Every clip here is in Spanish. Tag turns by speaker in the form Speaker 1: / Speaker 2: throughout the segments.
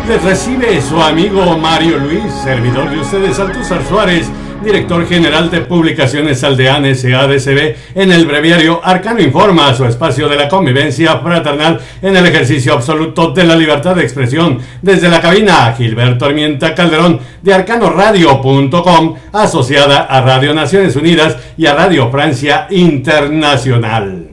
Speaker 1: Les recibe su amigo Mario Luis, servidor de ustedes, Altúzar Suárez, director general de Publicaciones Aldean SADCB, en el breviario Arcano Informa, su espacio de la convivencia fraternal en el ejercicio absoluto de la libertad de expresión. Desde la cabina, Gilberto Armienta Calderón, de arcanoradio.com, asociada a Radio Naciones Unidas y a Radio Francia Internacional.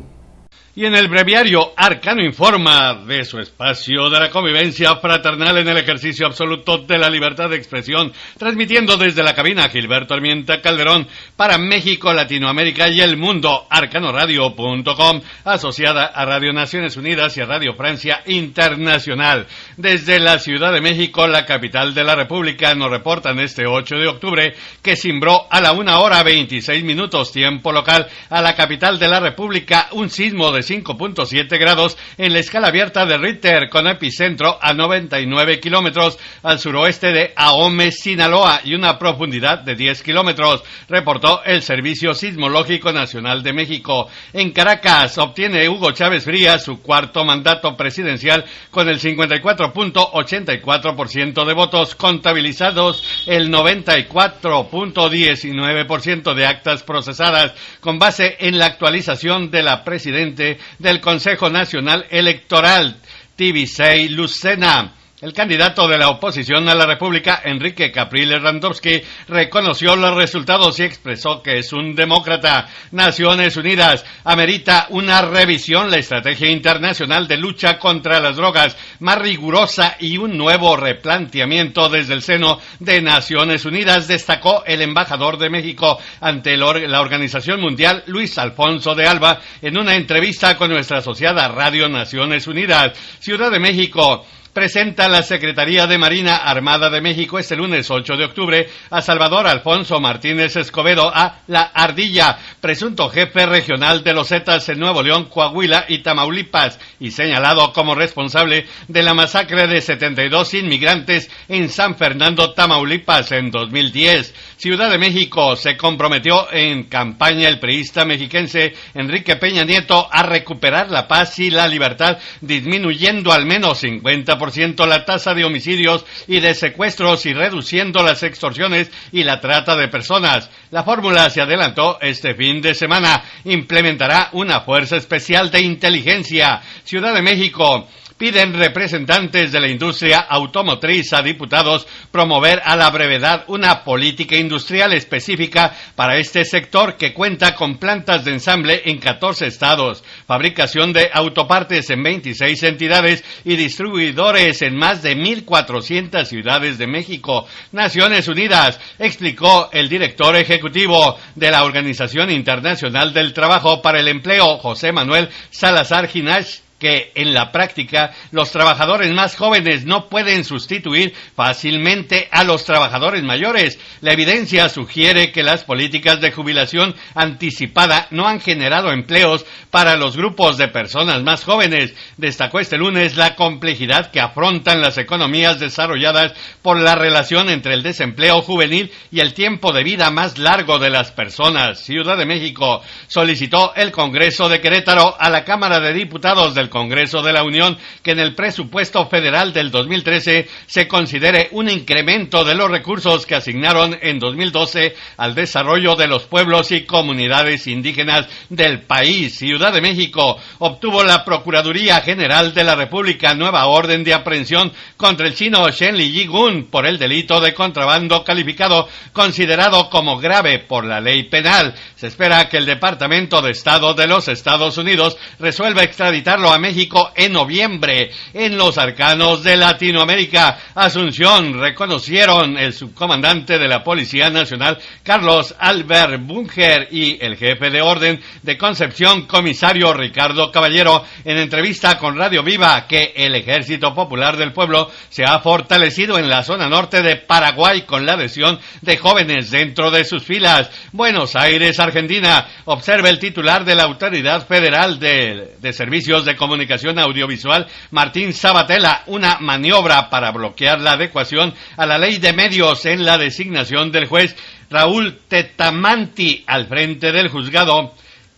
Speaker 1: Y en el breviario Arcano Informa, de su espacio de la convivencia fraternal en el ejercicio absoluto de la libertad de expresión, transmitiendo desde la cabina Gilberto Armienta Calderón para México, Latinoamérica y el mundo, arcanoradio.com, asociada a Radio Naciones Unidas y a Radio Francia Internacional. Desde la Ciudad de México, la capital de la República, nos reportan este 8 de octubre que cimbró a la 1:26 tiempo local a la capital de la República un sismo de 5.7 grados en la escala abierta de Richter, con epicentro a 99 kilómetros al suroeste de Ahome, Sinaloa, y una profundidad de 10 kilómetros, reportó el Servicio Sismológico Nacional de México. En Caracas, obtiene Hugo Chávez Frías su cuarto mandato presidencial con el 54.84% de votos contabilizados, el 94.19% de actas procesadas, con base en la actualización de la presidente del Consejo Nacional Electoral, Tibisay Lucena. El candidato de la oposición a la República, Enrique Capriles Randowski, reconoció los resultados y expresó que es un demócrata. Naciones Unidas amerita una revisión la estrategia internacional de lucha contra las drogas más rigurosa y un nuevo replanteamiento desde el seno de Naciones Unidas, destacó el embajador de México ante la Organización Mundial, Luis Alfonso de Alba, en una entrevista con nuestra asociada Radio Naciones Unidas. Ciudad de México presenta la Secretaría de Marina Armada de México este lunes 8 de octubre a Salvador Alfonso Martínez Escobedo, a La Ardilla, presunto jefe regional de los Zetas en Nuevo León, Coahuila y Tamaulipas, y señalado como responsable de la masacre de 72 inmigrantes en San Fernando, Tamaulipas, en 2010. Ciudad de México se comprometió en campaña el priista mexiquense Enrique Peña Nieto a recuperar la paz y la libertad, disminuyendo al menos 50% la tasa de homicidios y de secuestros y reduciendo las extorsiones y la trata de personas. La fórmula, se adelantó este fin de semana, implementará una fuerza especial de inteligencia. Ciudad de México: piden representantes de la industria automotriz a diputados promover a la brevedad una política industrial específica para este sector, que cuenta con plantas de ensamble en 14 estados, fabricación de autopartes en 26 entidades y distribuidores en más de 1,400 ciudades de México. Naciones Unidas, explicó el director ejecutivo de la Organización Internacional del Trabajo para el Empleo, José Manuel Salazar Ginach, que en la práctica los trabajadores más jóvenes no pueden sustituir fácilmente a los trabajadores mayores. La evidencia sugiere que las políticas de jubilación anticipada no han generado empleos para los grupos de personas más jóvenes. Destacó este lunes la complejidad que afrontan las economías desarrolladas por la relación entre el desempleo juvenil y el tiempo de vida más largo de las personas. Ciudad de México solicitó el Congreso de Querétaro a la Cámara de Diputados del Congreso de la Unión que en el presupuesto federal del 2013 se considere un incremento de los recursos que asignaron en 2012 al desarrollo de los pueblos y comunidades indígenas del país. Ciudad de México obtuvo la Procuraduría General de la República nueva orden de aprehensión contra el chino Shen Lijigun por el delito de contrabando calificado, considerado como grave por la ley penal. Se espera que el Departamento de Estado de los Estados Unidos resuelva extraditarlo a México en noviembre. En los arcanos de Latinoamérica, Asunción, reconocieron el subcomandante de la Policía Nacional, Carlos Albert Bunger, y el jefe de orden de Concepción, comisario Ricardo Caballero, en entrevista con Radio Viva, que el Ejército Popular del Pueblo se ha fortalecido en la zona norte de Paraguay con la adhesión de jóvenes dentro de sus filas. Buenos Aires, Argentina, observa el titular de la Autoridad Federal de Servicios de Comunicación Audiovisual, Martín Sabatella, una maniobra para bloquear la adecuación a la ley de medios en la designación del juez Raúl Tetamanti al frente del juzgado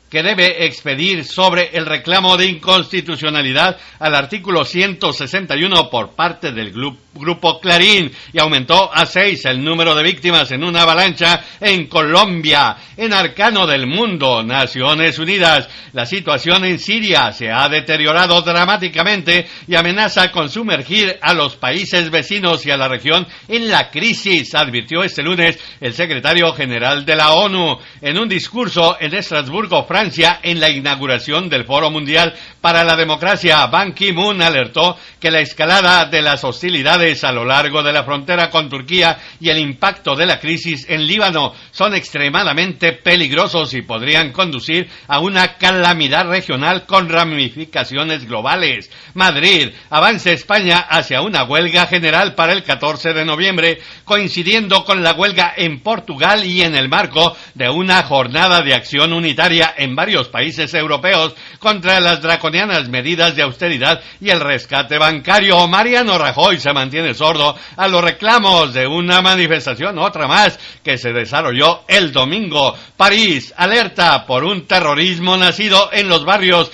Speaker 1: que debe expedir sobre el reclamo de inconstitucionalidad al artículo 161 por parte del Grupo Clarín, y aumentó a 6 el número de víctimas en una avalancha en Colombia. En Arcano del Mundo, Naciones Unidas, la situación en Siria se ha deteriorado dramáticamente y amenaza con sumergir a los países vecinos y a la región en la crisis, advirtió este lunes el secretario general de la ONU en un discurso en Estrasburgo, Francia, en la inauguración del Foro Mundial para la Democracia. Ban Ki-moon alertó que la escalada de las hostilidades a lo largo de la frontera con Turquía y el impacto de la crisis en Líbano son extremadamente peligrosos y podrían conducir a una calamidad regional con ramificaciones globales. Madrid, avanza España hacia una huelga general para el 14 de noviembre, coincidiendo con la huelga en Portugal y en el marco de una jornada de acción unitaria en varios países europeos contra las draconianas medidas de austeridad y el rescate bancario. Mariano Rajoy se mantiene sordo a los reclamos de una manifestación, otra más, que se desarrolló el domingo. París alerta por un terrorismo nacido en los barrios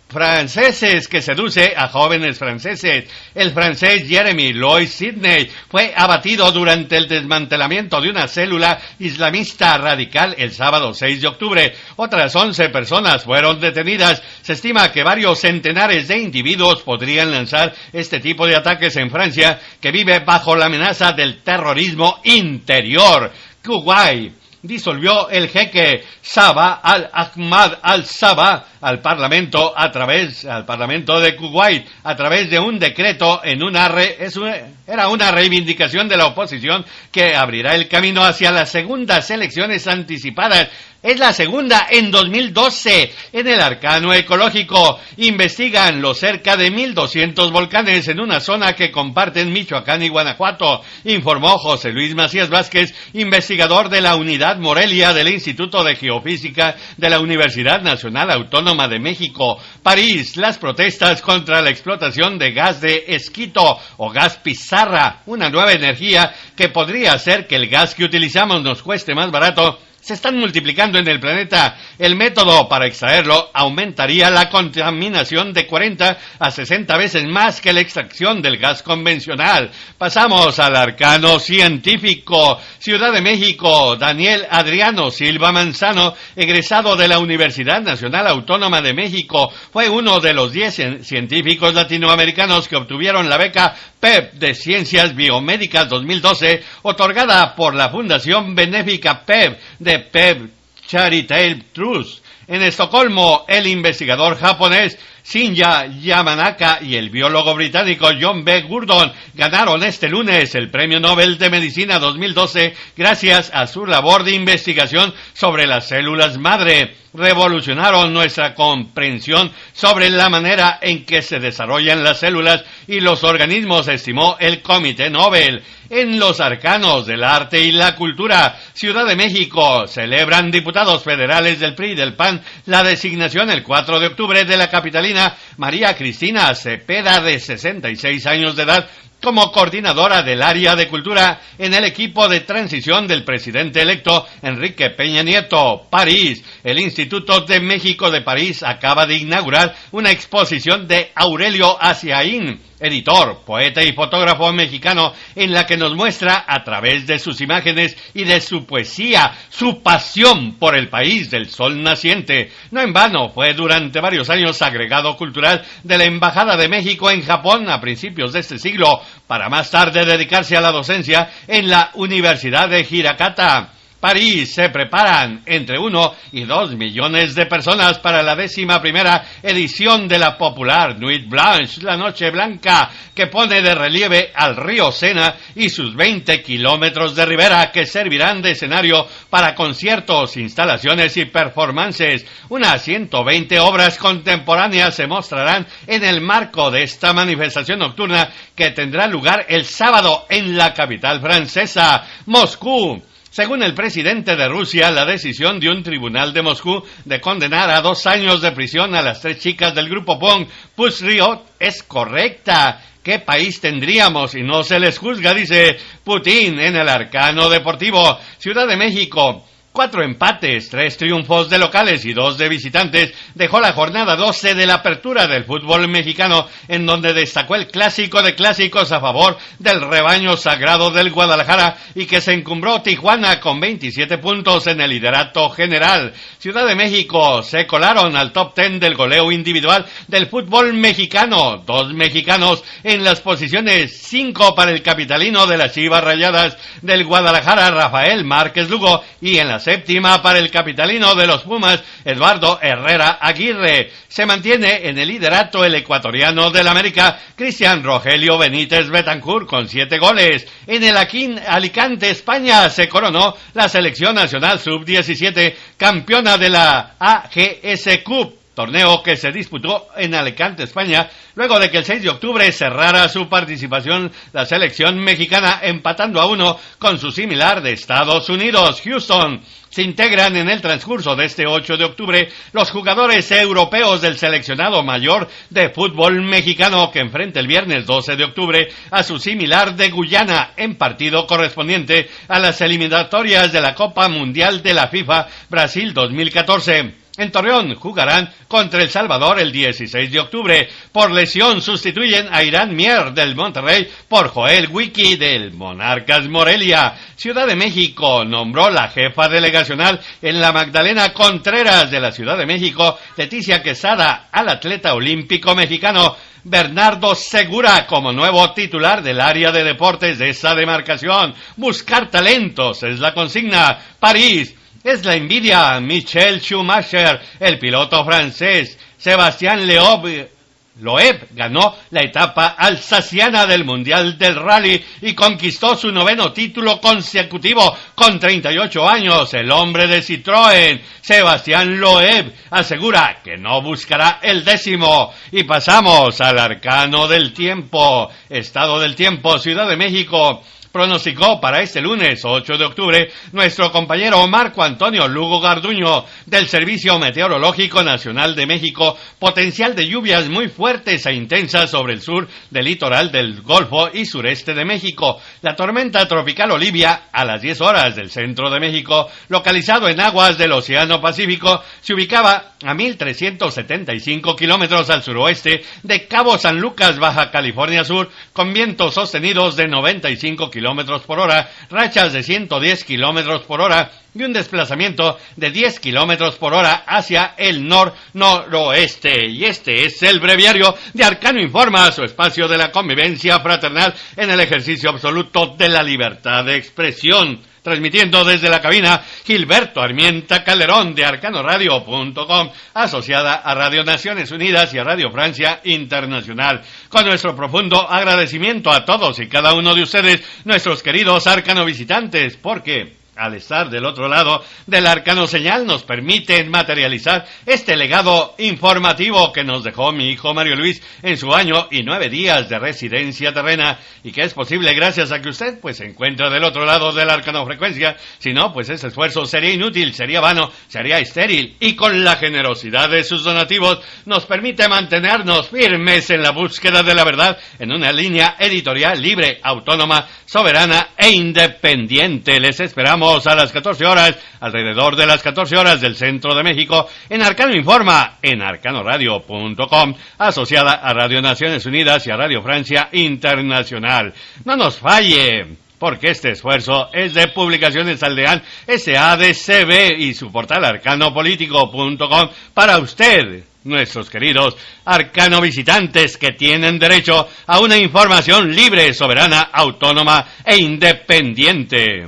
Speaker 1: franceses que seduce a jóvenes franceses. El francés Jeremy Louis Sidney fue abatido durante el desmantelamiento de una célula islamista radical el sábado 6 de octubre. Otras 11 personas fueron detenidas. Se estima que varios centenares de individuos podrían lanzar este tipo de ataques en Francia, que vive bajo la amenaza del terrorismo interior. Kuwait disolvió el jeque Sabah al-Ahmad al-Sabah al Parlamento de Kuwait a través de un decreto era una reivindicación de la oposición que abrirá el camino hacia las segundas elecciones anticipadas. Es la segunda en 2012. En el Arcano Ecológico investigan los cerca de 1.200 volcanes en una zona que comparten Michoacán y Guanajuato, informó José Luis Macías Vázquez, investigador de la Unidad Morelia del Instituto de Geofísica de la Universidad Nacional Autónoma de México. París, las protestas contra la explotación de gas de esquisto o gas pizarra, una nueva energía que podría hacer que el gas que utilizamos nos cueste más barato, se están multiplicando en el planeta. El método para extraerlo aumentaría la contaminación de 40 a 60 veces más que la extracción del gas convencional. Pasamos al arcano científico. Ciudad de México, Daniel Adriano Silva Manzano, egresado de la Universidad Nacional Autónoma de México, fue uno de los 10 científicos latinoamericanos que obtuvieron la beca PEP de Ciencias Biomédicas 2012, otorgada por la Fundación Benéfica PEP de PEP Charitable Trust. En Estocolmo, el investigador japonés Shinya Yamanaka y el biólogo británico John B. Gurdon ganaron este lunes el Premio Nobel de Medicina 2012 gracias a su labor de investigación sobre las células madre. Revolucionaron nuestra comprensión sobre la manera en que se desarrollan las células y los organismos, estimó el Comité Nobel. En los arcanos del arte y la cultura, Ciudad de México, celebran diputados federales del PRI y del PAN la designación el 4 de octubre de la capitalina María Cristina Cepeda, de 66 años de edad, como coordinadora del área de cultura en el equipo de transición del presidente electo Enrique Peña Nieto. París, el Instituto de México de París acaba de inaugurar una exposición de Aurelio Aciaín, editor, poeta y fotógrafo mexicano, en la que nos muestra a través de sus imágenes y de su poesía su pasión por el país del sol naciente. No en vano fue durante varios años agregado cultural de la Embajada de México en Japón a principios de este siglo, para más tarde dedicarse a la docencia en la Universidad de Hirakata. París, se preparan entre 1 y 2 millones de personas para la 11ª edición de la popular Nuit Blanche, la Noche Blanca, que pone de relieve al río Sena y sus 20 kilómetros de ribera, que servirán de escenario para conciertos, instalaciones y performances. Unas 120 obras contemporáneas se mostrarán en el marco de esta manifestación nocturna que tendrá lugar el sábado en la capital francesa, Moscú. Según el presidente de Rusia, la decisión de un tribunal de Moscú de condenar a 2 años de prisión a las 3 chicas del grupo Pong Pussy Riot es correcta. ¿Qué país tendríamos si no se les juzga?, dice Putin en el arcano deportivo. Ciudad de México. 4 empates, 3 triunfos de locales y 2 de visitantes dejó la jornada 12 de la apertura del fútbol mexicano, en donde destacó el clásico de clásicos a favor del rebaño sagrado del Guadalajara y que se encumbró Tijuana con 27 puntos en el liderato general. Ciudad de México se colaron al top 10 del goleo individual del fútbol mexicano, 2 mexicanos en las posiciones 5 para el capitalino de las Chivas Rayadas del Guadalajara, Rafael Márquez Lugo, y en la séptima para el capitalino de los Pumas, Eduardo Herrera Aguirre. Se mantiene en el liderato el ecuatoriano del América, Cristian Rogelio Benítez Betancur, con 7 goles. En el Alicante, España, se coronó la selección nacional sub-17, campeona de la AGS Cup, torneo que se disputó en Alicante, España, luego de que el 6 de octubre cerrara su participación la selección mexicana empatando a 1 con su similar de Estados Unidos, Houston. Se integran en el transcurso de este 8 de octubre los jugadores europeos del seleccionado mayor de fútbol mexicano, que enfrenta el viernes 12 de octubre a su similar de Guyana en partido correspondiente a las eliminatorias de la Copa Mundial de la FIFA Brasil 2014. En Torreón jugarán contra El Salvador el 16 de octubre. Por lesión sustituyen a Irán Mier del Monterrey por Joel Wiki del Monarcas Morelia. Ciudad de México nombró la jefa delegacional en la Magdalena Contreras de la Ciudad de México, Leticia Quesada, al atleta olímpico mexicano Bernardo Segura como nuevo titular del área de deportes de esa demarcación. Buscar talentos es la consigna. París es la envidia. Michael Schumacher, el piloto francés, Sebastián Loeb ganó la etapa alsaciana del Mundial del Rally y conquistó su 9º título consecutivo con 38 años. El hombre de Citroën, Sebastián Loeb, asegura que no buscará el 10º. Y pasamos al arcano del tiempo. Estado del tiempo, Ciudad de México. Pronosticó para este lunes 8 de octubre nuestro compañero Marco Antonio Lugo Garduño del Servicio Meteorológico Nacional de México potencial de lluvias muy fuertes e intensas sobre el sur del litoral del Golfo y sureste de México. La tormenta tropical Olivia, a las 10 horas del centro de México, localizado en aguas del Océano Pacífico, se ubicaba a 1.375 kilómetros al suroeste de Cabo San Lucas, Baja California Sur, con vientos sostenidos de 95 kilómetros por hora, rachas de 110 kilómetros por hora y un desplazamiento de 10 kilómetros por hora hacia el noroeste. Y este es el breviario de Arcano Informa, su espacio de la convivencia fraternal en el ejercicio absoluto de la libertad de expresión. Transmitiendo desde la cabina, Gilberto Armienta Calderón de arcanoradio.com, asociada a Radio Naciones Unidas y a Radio Francia Internacional. Con nuestro profundo agradecimiento a todos y cada uno de ustedes, nuestros queridos arcano visitantes, porque al estar del otro lado del arcano señal nos permiten materializar este legado informativo que nos dejó mi hijo Mario Luis en su año y 9 días de residencia terrena, y que es posible gracias a que usted pues se encuentra del otro lado de la arcano frecuencia. Si no, pues ese esfuerzo sería inútil, sería vano, sería estéril, y con la generosidad de sus donativos nos permite mantenernos firmes en la búsqueda de la verdad en una línea editorial libre, autónoma, soberana e independiente. Les esperamos a las 14 horas, alrededor de las 14 horas del centro de México, en Arcano Informa, en arcanoradio.com, asociada a Radio Naciones Unidas y a Radio Francia Internacional. No nos falle, porque este esfuerzo es de Publicaciones Aldeán SADCB y su portal arcanopolitico.com para usted, nuestros queridos arcano visitantes, que tienen derecho a una información libre, soberana, autónoma e independiente.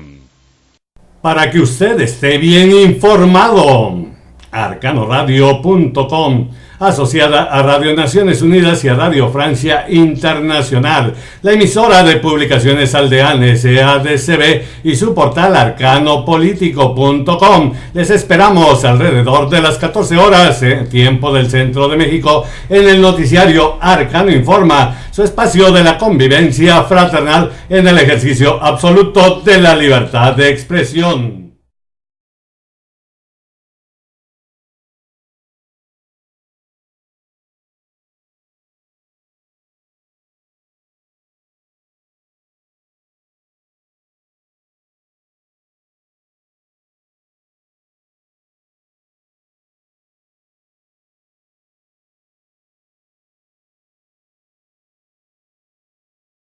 Speaker 2: Para que usted esté bien informado, arcanoradio.com, asociada a Radio Naciones Unidas y a Radio Francia Internacional, la emisora de Publicaciones Aldeán SADCB y su portal arcanopolitico.com. Les esperamos alrededor de las 14 horas, tiempo del centro de México, en el noticiario Arcano Informa, su espacio de la convivencia fraternal en el ejercicio absoluto de la libertad de expresión.